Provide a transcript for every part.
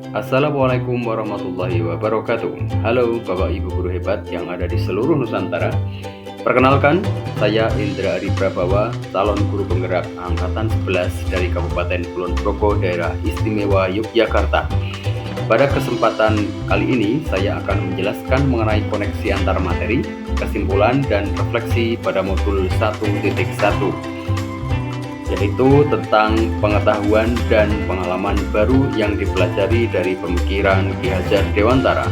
Assalamualaikum warahmatullahi wabarakatuh. Halo Bapak Ibu guru hebat yang ada di seluruh Nusantara. Perkenalkan, saya Indra Ari Prabawa, calon guru penggerak angkatan 11 dari Kabupaten Kulon Progo, Daerah Istimewa Yogyakarta. Pada kesempatan kali ini, saya akan menjelaskan mengenai koneksi antar materi, kesimpulan, dan refleksi pada modul 1.1, yaitu tentang pengetahuan dan pengalaman baru yang dipelajari dari pemikiran Ki Hajar Dewantara.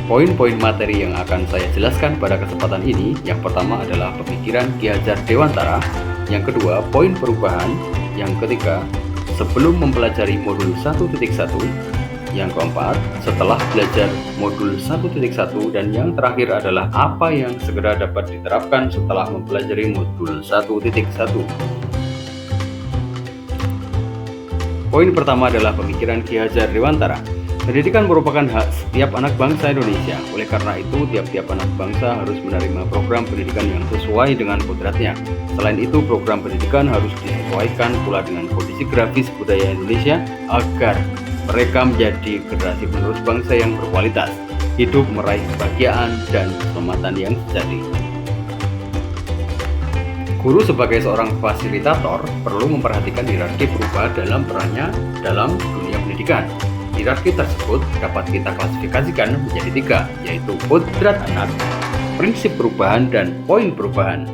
Poin-poin materi yang akan saya jelaskan pada kesempatan ini, yang pertama adalah pemikiran Ki Hajar Dewantara, yang kedua poin perubahan, yang ketiga sebelum mempelajari modul 1.1, yang keempat setelah belajar modul 1.1, dan yang terakhir adalah apa yang segera dapat diterapkan setelah mempelajari modul 1.1. Poin pertama adalah pemikiran Ki Hajar Dewantara. Pendidikan merupakan hak setiap anak bangsa Indonesia. Oleh karena itu, tiap-tiap anak bangsa harus menerima program pendidikan yang sesuai dengan kodratnya. Selain itu, program pendidikan harus disesuaikan pula dengan kondisi grafis budaya Indonesia agar mereka menjadi generasi penerus bangsa yang berkualitas, hidup meraih kebahagiaan dan keselamatan yang sejati. Guru sebagai seorang fasilitator perlu memperhatikan hierarki perubahan dalam perannya dalam dunia pendidikan. Hierarki tersebut dapat kita klasifikasikan menjadi 3, yaitu kodrat anak, prinsip perubahan, dan poin perubahan.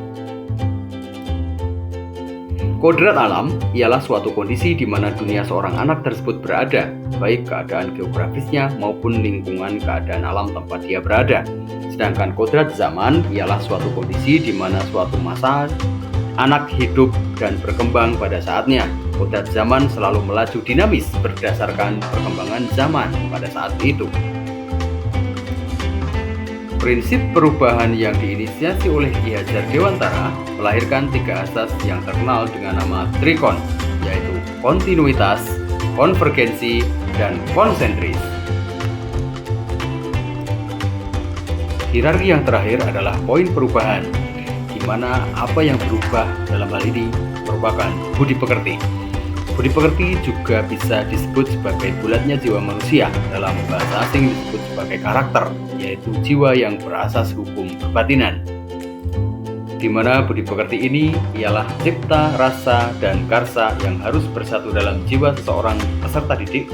Kodrat alam ialah suatu kondisi di mana dunia seorang anak tersebut berada, baik keadaan geografisnya maupun lingkungan keadaan alam tempat dia berada. Sedangkan kodrat zaman ialah suatu kondisi di mana suatu masa anak hidup dan berkembang pada saatnya. Kodrat zaman selalu melaju dinamis berdasarkan perkembangan zaman pada saat itu. Prinsip perubahan yang diinisiasi oleh Ki Hajar Dewantara melahirkan 3 asas yang terkenal dengan nama trikon, yaitu kontinuitas, konvergensi, dan konsentris. Hierarki yang terakhir adalah poin perubahan, di mana apa yang berubah dalam hal ini merupakan budi pekerti. Budi pekerti juga bisa disebut sebagai bulatnya jiwa manusia, dalam bahasa asing disebut sebagai karakter, yaitu jiwa yang berasas hukum kebatinan. Di mana budi pekerti ini ialah cipta, rasa, dan karsa yang harus bersatu dalam jiwa seseorang peserta didik,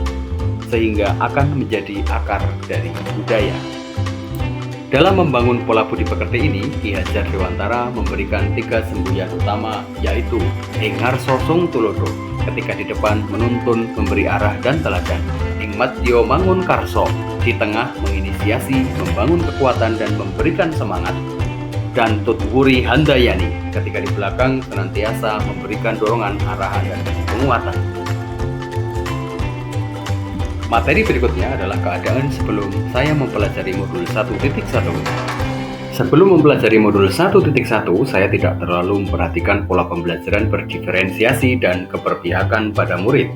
sehingga akan menjadi akar dari budaya. Dalam membangun pola budi pekerti ini, Ki Hajar Dewantara memberikan 3 semboyan utama, yaitu ing ngarsa sung tulodo, ketika di depan menuntun, memberi arah dan teladan; ing madya mangun karso, di tengah menginisiasi, membangun kekuatan dan memberikan semangat; dan tutwuri handayani, ketika di belakang senantiasa memberikan dorongan, arahan, dan penguatan. Materi berikutnya adalah keadaan sebelum saya mempelajari modul 1.1. Sebelum mempelajari modul 1.1, saya tidak terlalu memperhatikan pola pembelajaran berdiferensiasi dan keberpihakan pada murid.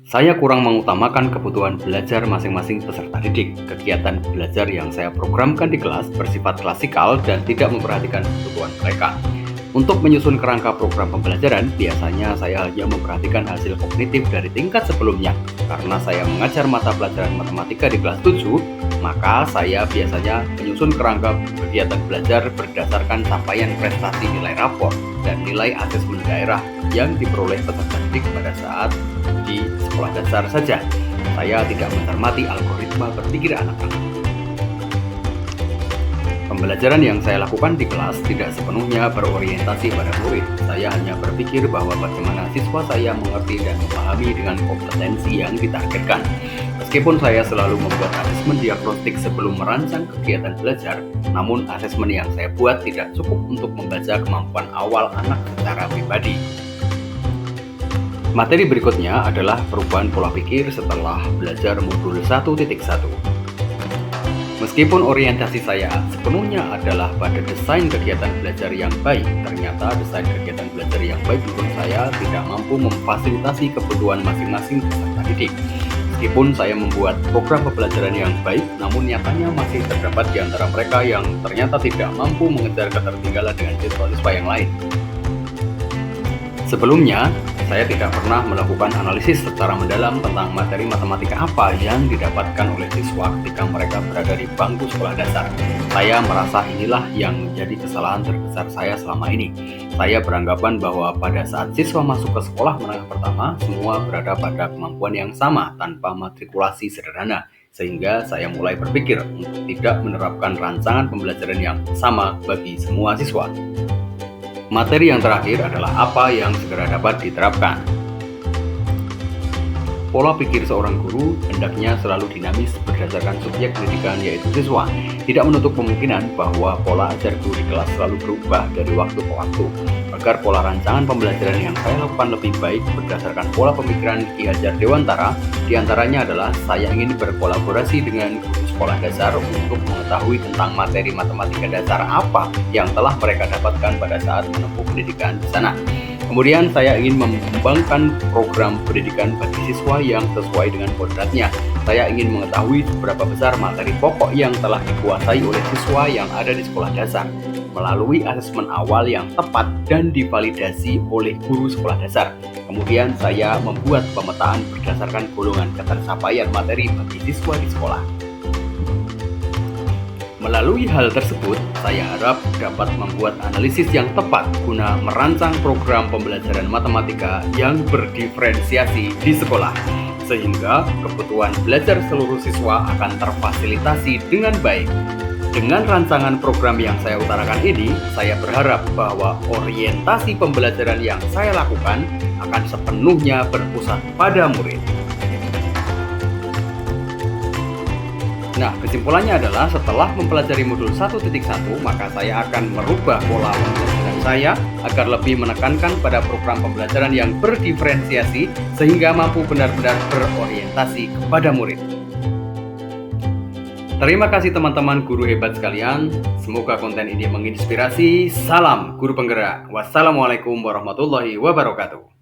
Saya kurang mengutamakan kebutuhan belajar masing-masing peserta didik. Kegiatan belajar yang saya programkan di kelas bersifat klasikal dan tidak memperhatikan kebutuhan mereka. Untuk menyusun kerangka program pembelajaran, biasanya saya hanya memperhatikan hasil kognitif dari tingkat sebelumnya. Karena saya mengajar mata pelajaran matematika di kelas 7, maka saya biasanya menyusun kerangka kegiatan belajar berdasarkan capaian prestasi nilai rapor dan nilai asesmen daerah yang diperoleh peserta didik pada saat di sekolah dasar saja. Saya tidak mencermati algoritma berpikir anak-anak. Pembelajaran yang saya lakukan di kelas tidak sepenuhnya berorientasi pada murid. Saya hanya berpikir bahwa bagaimana siswa saya mengerti dan memahami dengan kompetensi yang ditargetkan. Meskipun saya selalu membuat asesmen diagnostik sebelum merancang kegiatan belajar, namun asesmen yang saya buat tidak cukup untuk membaca kemampuan awal anak secara pribadi. Materi berikutnya adalah perubahan pola pikir setelah belajar modul 1.1. Meskipun orientasi saya sepenuhnya adalah pada desain kegiatan belajar yang baik, ternyata desain kegiatan belajar yang baik menurut saya tidak mampu memfasilitasi kebutuhan masing-masing peserta didik. Meskipun saya membuat program pembelajaran yang baik, namun nyatanya masih terdapat di antara mereka yang ternyata tidak mampu mengejar ketertinggalan dengan siswa-siswa yang lain. Sebelumnya, saya tidak pernah melakukan analisis secara mendalam tentang materi matematika apa yang didapatkan oleh siswa ketika mereka berada di bangku sekolah dasar. Saya merasa inilah yang menjadi kesalahan terbesar saya selama ini. Saya beranggapan bahwa pada saat siswa masuk ke sekolah menengah pertama, semua berada pada kemampuan yang sama tanpa matrikulasi sederhana. Sehingga saya mulai berpikir untuk tidak menerapkan rancangan pembelajaran yang sama bagi semua siswa. Materi yang terakhir adalah apa yang segera dapat diterapkan. Pola pikir seorang guru hendaknya selalu dinamis berdasarkan subjek pendidikan yaitu siswa. Tidak menutup kemungkinan bahwa pola ajar guru di kelas selalu berubah dari waktu ke waktu. Agar pola rancangan pembelajaran yang saya lakukan lebih baik berdasarkan pola pemikiran Ki Hajar Dewantara, diantaranya adalah saya ingin berkolaborasi dengan guru sekolah dasar untuk mengetahui tentang materi matematika dasar apa yang telah mereka dapatkan pada saat menempuh pendidikan di sana. Kemudian saya ingin mengembangkan program pendidikan bagi siswa yang sesuai dengan kodratnya. Saya ingin mengetahui seberapa besar materi pokok yang telah dikuasai oleh siswa yang ada di sekolah dasar melalui asesmen awal yang tepat dan divalidasi oleh guru sekolah dasar. Kemudian saya membuat pemetaan berdasarkan golongan ketercapaian materi bagi siswa di sekolah. Melalui hal tersebut, saya harap dapat membuat analisis yang tepat guna merancang program pembelajaran matematika yang berdiferensiasi di sekolah, sehingga kebutuhan belajar seluruh siswa akan terfasilitasi dengan baik. Dengan rancangan program yang saya utarakan ini, saya berharap bahwa orientasi pembelajaran yang saya lakukan akan sepenuhnya berpusat pada murid. Nah, kesimpulannya adalah setelah mempelajari modul 1.1, maka saya akan merubah pola pembelajaran saya agar lebih menekankan pada program pembelajaran yang berdiferensiasi sehingga mampu benar-benar berorientasi kepada murid. Terima kasih teman-teman guru hebat sekalian. Semoga konten ini menginspirasi. Salam guru penggerak. Wassalamualaikum warahmatullahi wabarakatuh.